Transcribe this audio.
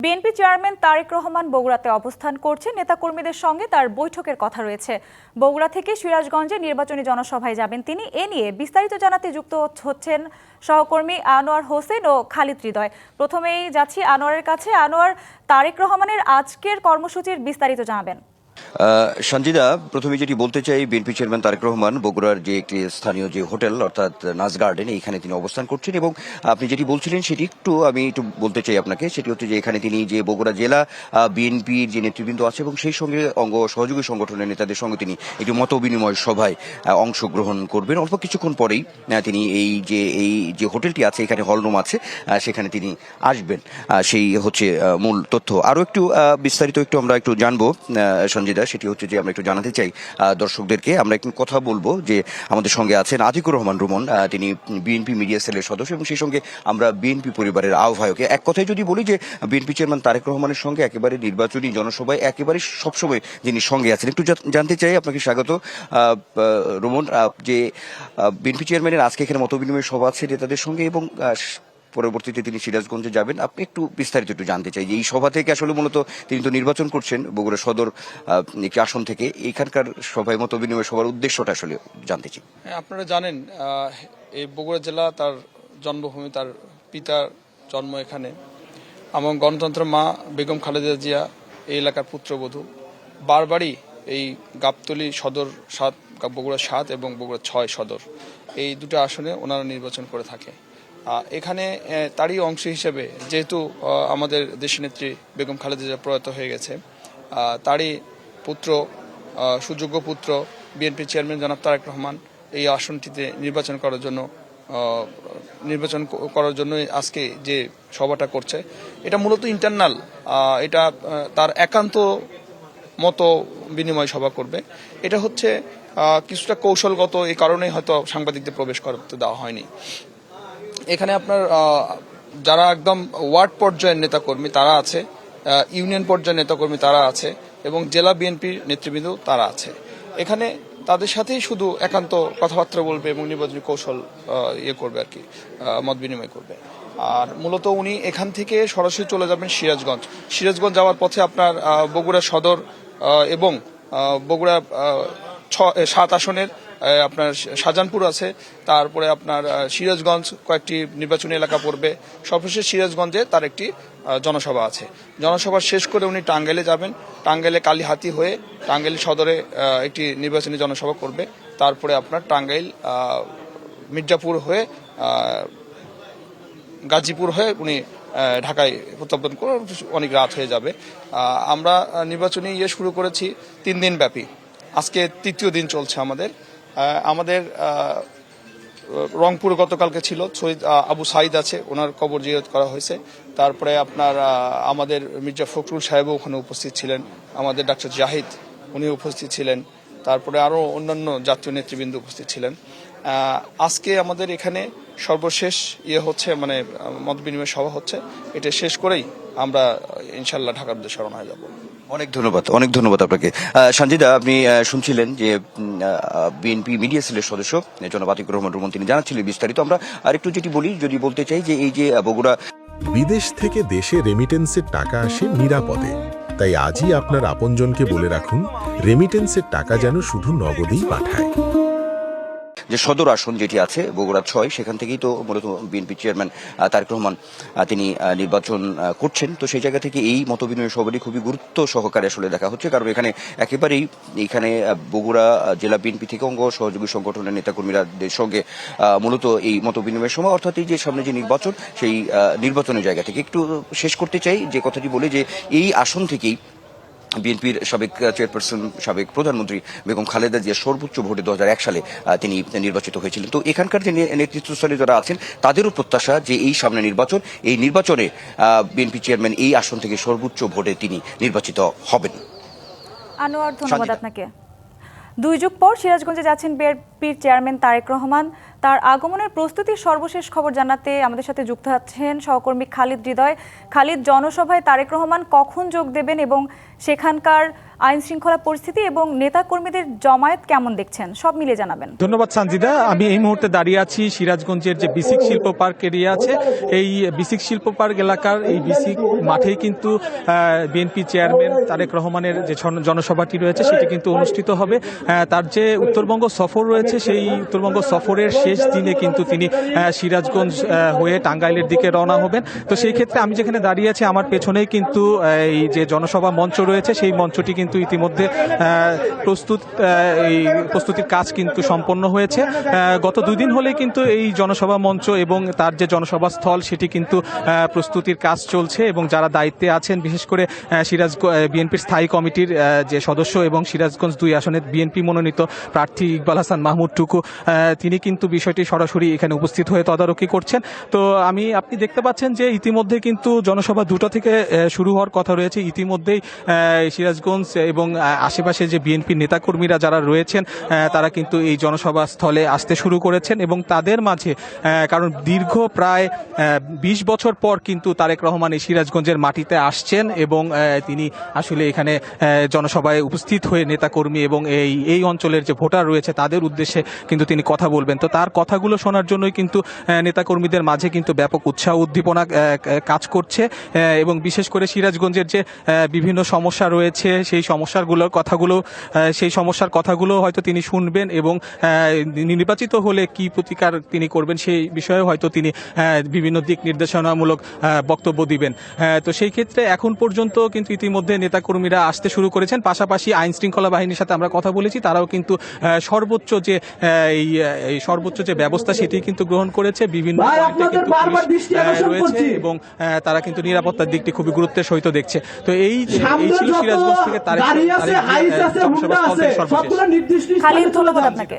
BNP chairman Tarique Rahman বগুড়াতে অবস্থান করছেন। নেতাকর্মীদের সঙ্গে তার বৈঠকের কথা রয়েছে। বগুড়া থেকে সিরাজগঞ্জে নির্বাচনী জনসভায় যাবেন তিনি। এ নিয়ে বিস্তারিত জানাতে যুক্ত হচ্ছেন সহকর্মী আনোয়ার হোসেন ও খালিদ হৃদয়। প্রথমেই যাচ্ছি আনোয়ারের কাছে। আনোয়ার, তারেক রহমানের আজকের কর্মসূচির বিস্তারিত জানাবেন। সঞ্জিদা, প্রথমে যেটি বলতে চাই, বিএনপি চেয়ারম্যান তারেক রহমান বগুড়ার যে একটি স্থানীয় যে হোটেল অর্থাৎ নাজ গার্ডেন, এখানে তিনি অবস্থান করছেন এবং আপনি যেটি বলছিলেন সেটি আমি একটু বলতে চাই আপনাকে। সেটি হচ্ছে যে এখানে তিনি যে বগুড়া জেলা বিএনপির যে নেতৃবৃন্দ আছে এবং সেই সঙ্গে অঙ্গ সহযোগী সংগঠনের নেতাদের সঙ্গে তিনি একটি মত বিনিময় সভায় অংশগ্রহণ করবেন। অল্প কিছুক্ষণ পরেই তিনি এই যে হোটেলটি আছে, এখানে হলরুম আছে, সেখানে তিনি আসবেন। সেই হচ্ছে মূল তথ্য। আরও একটু বিস্তারিত আমরা একটু জানবো সঞ্জিদা। সেটি হচ্ছে যে আমরা একটু জানাতে চাই দর্শকদেরকে, আমরা একটু কথা বলবো যে আমাদের সঙ্গে আছেন আতিকুর রহমান রুমন, তিনি বিএনপি মিডিয়া সেলের সদস্য এবং সেই সঙ্গে আমরা বিএনপি পরিবারের আহ্বায়ক। এক কথায় যদি বলি যে বিএনপি চেয়ারম্যান তারেক রহমানের সঙ্গে একেবারে নির্বাচনী জনসভায় একেবারে সবসময় যিনি সঙ্গে আছেন। একটু জানতে চাই, আপনাকে স্বাগত রুমন, যে বিএনপি চেয়ারম্যানের আজকে এখানে মতবিনিময় সভা আছে নেতাদের সঙ্গে এবং পরবর্তীতে তিনি সিরাজগঞ্জে যাবেন। আপনি একটু বিস্তারিত জানতে চাই যে এই সভা থেকে আসলে মূলত তিনি তো নির্বাচন করছেন বগুড়া সদর একটি আসন থেকে, এখানকার সভায় মত বিনিময় সভার উদ্দেশ্যটা আসলে জানতে চাই। আপনারা জানেন, এই বগুড়া জেলা তার জন্মভূমি, তার পিতার জন্ম এখানে এবং গণতন্ত্র মা বেগম খালেদা জিয়া এই এলাকার পুত্রবধূ। বারবারই এই গাবতলী সদর ৭, বগুড়া ৭ এবং বগুড়া ৬ সদর, এই দুটো আসনে ওনারা নির্বাচন করে থাকে। এখানে তারই অংশ হিসেবে যেহেতু আমাদের দেশনেত্রী বেগম খালেদা জিয়া প্রয়াত হয়ে গেছে, তারই পুত্র, সুযোগ্য পুত্র বিএনপি চেয়ারম্যান জনাব তারেক রহমান এই আসনটিতে নির্বাচন করার জন্য আজকে যে সভাটা করছে, এটা মূলত ইন্টারনাল, এটা তার একান্ত মতো বিনিময় সভা করবে। এটা হচ্ছে কিছুটা কৌশলগত, এই কারণেই হয়তো সাংবাদিকদের প্রবেশ করতে দেওয়া হয়নি। এখানে আপনার যারা একদম ওয়ার্ড পর্যায়ের নেতাকর্মী তারা আছে, ইউনিয়ন পর্যায়ের নেতাকর্মী তারা আছে এবং জেলা বিএনপির নেতৃবৃন্দ তারা আছে। এখানে তাদের সাথেই শুধু একান্ত কথাবার্তা বলবে এবং নির্বাচনী কৌশল করবে আর কি, মত বিনিময় করবে। আর মূলত উনি এখান থেকে সরাসরি চলে যাবেন সিরাজগঞ্জ যাওয়ার পথে আপনার বগুড়া সদর এবং বগুড়া ৭ আসনের আপনার শাহজাহানপুর আছে, তারপরে আপনার সিরাজগঞ্জ কয়েকটি নির্বাচনী এলাকা পড়বে, সর্বশেষ সিরাজগঞ্জে তার একটি জনসভা আছে। জনসভা শেষ করে উনি টাঙ্গাইলে যাবেন, টাঙ্গাইলে কালীহাতি হয়ে টাঙ্গাইল সদরে একটি নির্বাচনী জনসভা করবে। তারপরে আপনার টাঙ্গাইল মির্জাপুর হয়ে গাজীপুর হয়ে উনি ঢাকায় প্রত্যাবর্তন করে অনেক রাত হয়ে যাবে। আমরা নির্বাচনী শুরু করেছি 3 দিন ব্যাপী, আজকে 3য় দিন চলছে আমাদের রংপুর গতকালকে ছিল, শহীদ আবু সাইদ আছে, ওনার কবর জিয়ারত করা হয়েছে। তারপরে আপনার আমাদের মির্জা ফখরুল সাহেবও ওখানে উপস্থিত ছিলেন, আমাদের ডাক্তার জাহিদ উনি উপস্থিত ছিলেন, তারপরে আরও অন্যান্য জাতীয় নেতৃবৃন্দ উপস্থিত ছিলেন। আজকে আমাদের এখানে সর্বশেষ হচ্ছে, মানে মত বিনিময় সভা হচ্ছে। এটা শেষ করেই আমরা ইনশাল্লাহ ঢাকার উদ্দেশ্যে রওনা হয়ে যাব। অনেক ধন্যবাদ আপনাকে। সঞ্জিদা, আপনি শুনছিলেন যে বিএনপি মিডিয়া সেলের সদস্য জনাব আতিকুর রহমান রুমন, তিনি জানাচ্ছিলেন বিস্তারিত। আমরা আরেকটু বলতে চাই যে এই যে বগুড়া, বিদেশ থেকে দেশে রেমিটেন্সের টাকা আসে নিরাপদে, তাই আজই আপনার আপনজনকে বলে রাখুন রেমিটেন্সের টাকা যেন শুধু নগদেই পাঠায়। যে সদর আসন যেটি আছে বগুড়া ৬, সেখান থেকেই তো মূলত বিএনপি চেয়ারম্যান তারেক রহমান তিনি নির্বাচন করছেন। তো সেই জায়গা থেকে এই মতবিনিময় সভাটি খুবই গুরুত্ব সহকারে আসলে দেখা হচ্ছে, কারণ এখানে বগুড়া জেলা বিএনপি থেকে অঙ্গ সহযোগী সংগঠনের নেতাকর্মীদের সঙ্গে মূলত এই মতবিনিময় সভা, অর্থাৎ এই যে সামনে যে নির্বাচন, সেই নির্বাচনের জায়গা থেকে একটু শেষ করতে চাই যে কথাটি বলে যে এই আসন থেকেই বিএনপির সাবেক চেয়ারপারসন, সাবেক প্রধানমন্ত্রী বেগম খালেদা জিয়া সর্বোচ্চ ভোটে 2001 সালে তিনি নির্বাচিত হয়েছিলেন। তো এখানকার যে নেতৃত্বস্থলে যারা আছেন তাদেরও প্রত্যাশা যে এই সামনে এই নির্বাচনে বিএনপি চেয়ারম্যান এই আসন থেকে সর্বোচ্চ ভোটে তিনি নির্বাচিত হবেন। আনোয়ার, ধন্যবাদ আপনাকে। 2 যুগ পর সিরাজগঞ্জে যাচ্ছেন বিএনপির চেয়ারম্যান তারেক রহমান। তার আগমনের প্রস্তুতির সর্বশেষ খবর জানাতে আমাদের সাথে যুক্ত আছেন সহকর্মী খালিদ হৃদয়। খালিদ, জনসভায় তারেক রহমান কখন যোগ দেবেন এবং সেখানকার আইন শৃঙ্খলা পরিস্থিতি এবং নেতাকর্মীদের জমায়েত কেমন দেখছেন, সব মিলে জানাবেন। ধন্যবাদ সঞ্জিদা। আমি এই মুহূর্তে দাঁড়িয়ে আছি সিরাজগঞ্জের যে বিসিক শিল্প পার্ক এরিয়া আছে, এই বিসিক শিল্প পার্ক এলাকার এই বিসিক মাঠেই কিন্তু বিএনপি চেয়ারম্যান তারেক রহমানের যে জনসভাটি রয়েছে সেটি কিন্তু অনুষ্ঠিত হবে। তার যে উত্তরবঙ্গ সফর রয়েছে সেই উত্তরবঙ্গ সফরের শেষ দিনে কিন্তু তিনি সিরাজগঞ্জ হয়ে টাঙ্গাইলের দিকে রওনা হবেন। তো সেই ক্ষেত্রে আমি যেখানে দাঁড়িয়ে আছি আমার পেছনেই কিন্তু এই যে জনসভা মঞ্চ রয়েছে সেই মঞ্চটি কিন্তু ইতিমধ্যে প্রস্তুতির কাজ কিন্তু সম্পন্ন হয়েছে। গত 2 দিন হলে কিন্তু এই জনসভা মঞ্চ এবং তার যে জনসভা স্থল সেটি কিন্তু প্রস্তুতির কাজ চলছে এবং যারা দায়িত্বে আছেন বিশেষ করে বিএনপির স্থায়ী কমিটির যে সদস্য এবং সিরাজগঞ্জ 2 আসনের বিএনপি মনোনীত প্রার্থী ইকবাল হাসান মাহমুদ টুকু তিনি কিন্তু বিষয়টি সরাসরি এখানে উপস্থিত হয়ে তদারকি করছেন। তো আপনি দেখতে পাচ্ছেন যে ইতিমধ্যে কিন্তু জনসভা 2টা থেকে শুরু হওয়ার কথা রয়েছে। ইতিমধ্যেই সিরাজগঞ্জ এবং আশেপাশে যে বিএনপি নেতাকর্মীরা যারা রয়েছেন তারা কিন্তু এই জনসভা স্থলে আসতে শুরু করেছেন এবং তাদের মাঝে কারণ দীর্ঘ প্রায় 20 বছর পর কিন্তু তারেক রহমান এই সিরাজগঞ্জের মাটিতে আসছেন এবং তিনি আসলে এখানে জনসভায় উপস্থিত হয়ে নেতাকর্মী এবং এই অঞ্চলের যে ভোটার রয়েছে তাদের উদ্দেশ্যে কিন্তু তিনি কথা বলবেন। তো তার কথাগুলো শোনার জন্যই কিন্তু নেতাকর্মীদের মাঝে কিন্তু ব্যাপক উৎসাহ উদ্দীপনা কাজ করছে এবং বিশেষ করে সিরাজগঞ্জের যে বিভিন্ন সমস্যা রয়েছে সেই সমস্যার কথাগুলো হয়তো তিনি শুনবেন এবং নির্বাচিত হলে কি প্রতিকার তিনি করবেন সেই বিষয়ে হয়তো তিনি বিভিন্ন দিক নির্দেশনামূলক বক্তব্য দিবেন। তো সেই ক্ষেত্রে এখন পর্যন্ত কিন্তু ইতিমধ্যে নেতাকর্মীরা আসতে শুরু করেছেন। পাশাপাশি আইন শৃঙ্খলা বাহিনীর সাথে আমরা কথা বলেছি, তারাও কিন্তু সর্বোচ্চ যে ব্যবস্থা সেটি কিন্তু গ্রহণ করেছে। বিভিন্ন রয়েছে এবং তারা কিন্তু নিরাপত্তার দিকটি খুবই গুরুত্বের সহিত দেখছে। তো এই ছিল সিরাজগঞ্জ থেকে তারেক সর্বশেষ। খালিদ, ধন্যবাদ আপনাকে।